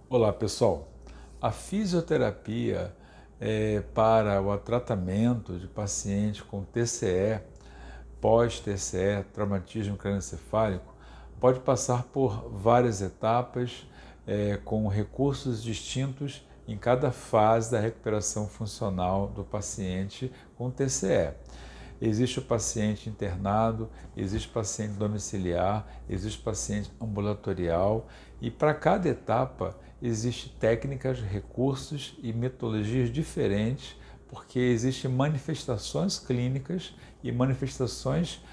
Olá, pessoal. A fisioterapia para o tratamento de pacientes com TCE, pós-TCE, traumatismo crânioencefálico, pode passar por várias etapas com recursos distintos em cada fase da recuperação funcional do paciente com TCE. Existe o paciente internado, existe o paciente domiciliar, existe o paciente ambulatorial e para cada etapa existem técnicas, recursos e metodologias diferentes porque existem manifestações clínicas e manifestações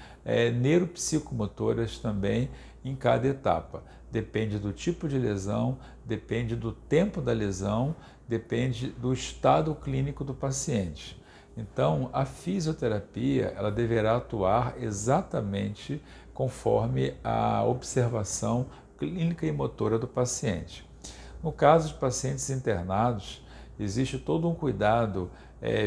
neuropsicomotoras também em cada etapa. Depende do tipo de lesão, depende do tempo da lesão, depende do estado clínico do paciente. Então, a fisioterapia ela deverá atuar exatamente conforme a observação clínica e motora do paciente. No caso de pacientes internados, existe todo um cuidado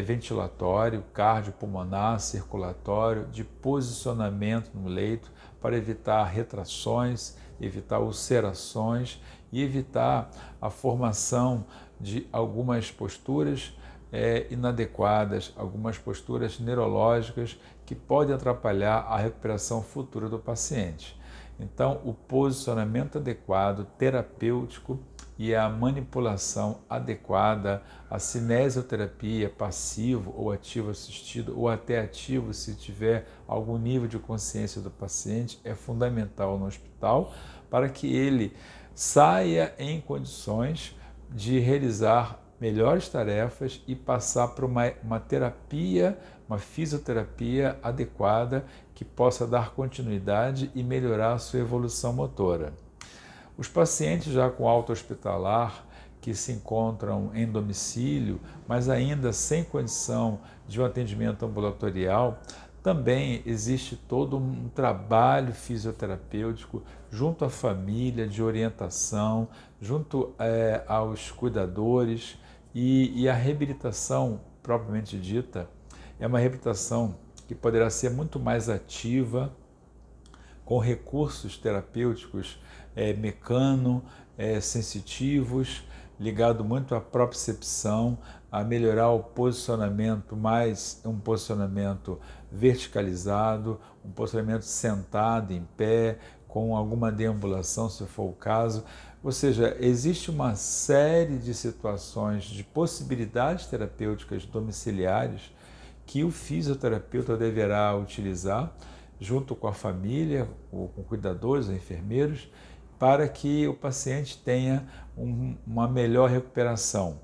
ventilatório, cardiopulmonar, circulatório, de posicionamento no leito para evitar retrações, evitar ulcerações e evitar a formação de algumas posturas inadequadas, algumas posturas neurológicas que podem atrapalhar a recuperação futura do paciente. Então, o posicionamento adequado, terapêutico e a manipulação adequada, a cinesioterapia passivo ou ativo assistido, ou até ativo se tiver algum nível de consciência do paciente, é fundamental no hospital para que ele saia em condições de realizar melhores tarefas e passar por uma terapia, uma fisioterapia adequada que possa dar continuidade e melhorar a sua evolução motora. Os pacientes já com alta hospitalar, que se encontram em domicílio, mas ainda sem condição de um atendimento ambulatorial, também existe todo um trabalho fisioterapêutico junto à família, de orientação, junto aos cuidadores e a reabilitação propriamente dita é uma reabilitação que poderá ser muito mais ativa, com recursos terapêuticos sensitivos, ligado muito à propriocepção, a melhorar o posicionamento, mais um posicionamento verticalizado, um posicionamento sentado, em pé, com alguma deambulação, se for o caso. Ou seja, existe uma série de situações, de possibilidades terapêuticas domiciliares que o fisioterapeuta deverá utilizar junto com a família, ou com cuidadores, enfermeiros, para que o paciente tenha uma melhor recuperação,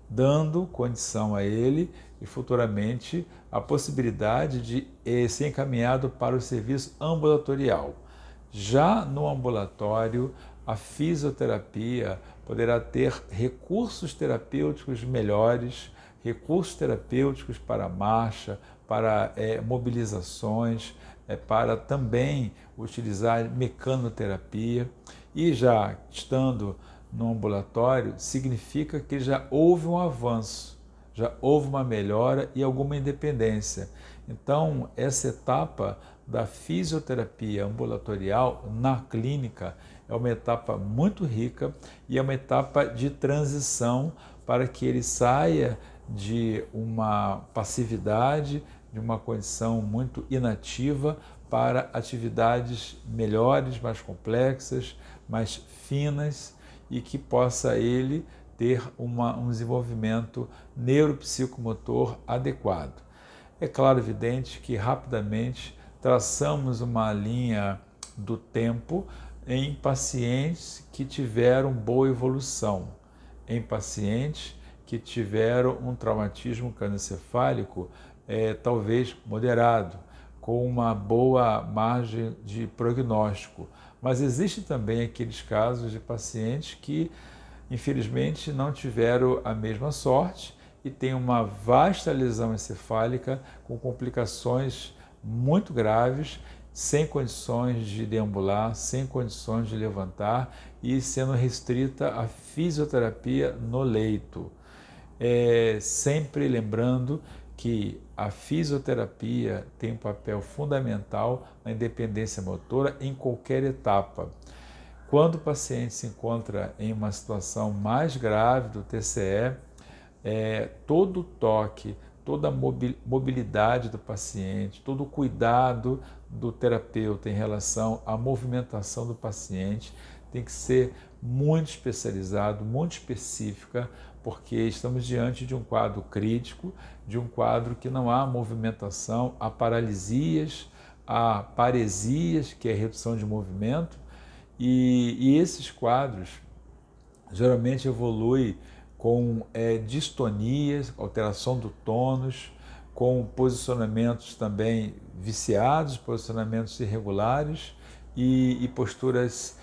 dando condição a ele e futuramente a possibilidade de ser encaminhado para o serviço ambulatorial. Já no ambulatório, a fisioterapia poderá ter recursos terapêuticos melhores, recursos terapêuticos para marcha, para mobilizações, para também utilizar mecanoterapia. E já estando no ambulatório, significa que já houve um avanço, já houve uma melhora e alguma independência. Então, essa etapa da fisioterapia ambulatorial na clínica é uma etapa muito rica e é uma etapa de transição para que ele saia de uma passividade, de uma condição muito inativa para atividades melhores, mais complexas, mais finas e que possa ele ter um desenvolvimento neuropsicomotor adequado. É claro, evidente, que rapidamente traçamos uma linha do tempo em pacientes que tiveram boa evolução, em pacientes que tiveram um traumatismo crânioencefálico talvez moderado, com uma boa margem de prognóstico. Mas existem também aqueles casos de pacientes que, infelizmente, não tiveram a mesma sorte e têm uma vasta lesão encefálica com complicações muito graves, sem condições de deambular, sem condições de levantar e sendo restrita à fisioterapia no leito. Sempre lembrando que a fisioterapia tem um papel fundamental na independência motora em qualquer etapa. Quando o paciente se encontra em uma situação mais grave do TCE, todo o toque, toda a mobilidade do paciente, todo o cuidado do terapeuta em relação à movimentação do paciente tem que ser muito especializado, muito específica, porque estamos diante de um quadro crítico, de um quadro que não há movimentação, há paralisias, há paresias, que é redução de movimento, e esses quadros geralmente evoluem com distonias, alteração do tônus, com posicionamentos também viciados, posicionamentos irregulares e posturas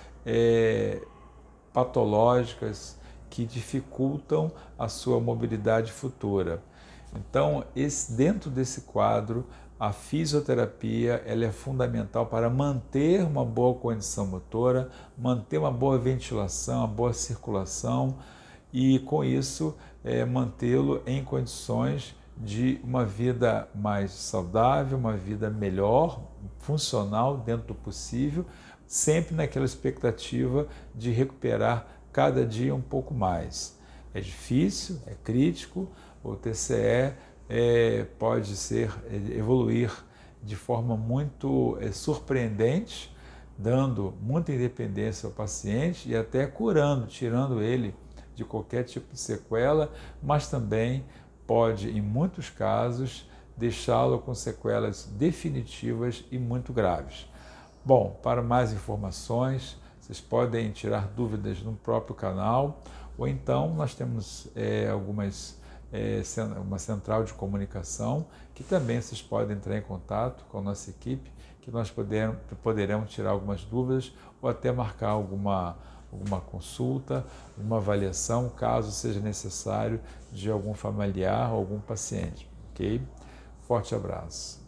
patológicas que dificultam a sua mobilidade futura. Então, dentro desse quadro, a fisioterapia ela é fundamental para manter uma boa condição motora, manter uma boa ventilação, uma boa circulação e, com isso, mantê-lo em condições de uma vida mais saudável, uma vida melhor, funcional dentro do possível, sempre naquela expectativa de recuperar cada dia um pouco mais. É difícil, é crítico, o TCE pode evoluir de forma muito surpreendente, dando muita independência ao paciente e até curando, tirando ele de qualquer tipo de sequela, mas também pode, em muitos casos, deixá-lo com sequelas definitivas e muito graves. Bom, para mais informações, vocês podem tirar dúvidas no próprio canal, ou então nós temos uma central de comunicação, que também vocês podem entrar em contato com a nossa equipe, que nós poderemos tirar algumas dúvidas ou até marcar alguma consulta, uma avaliação, caso seja necessário, de algum familiar ou algum paciente. Ok? Forte abraço.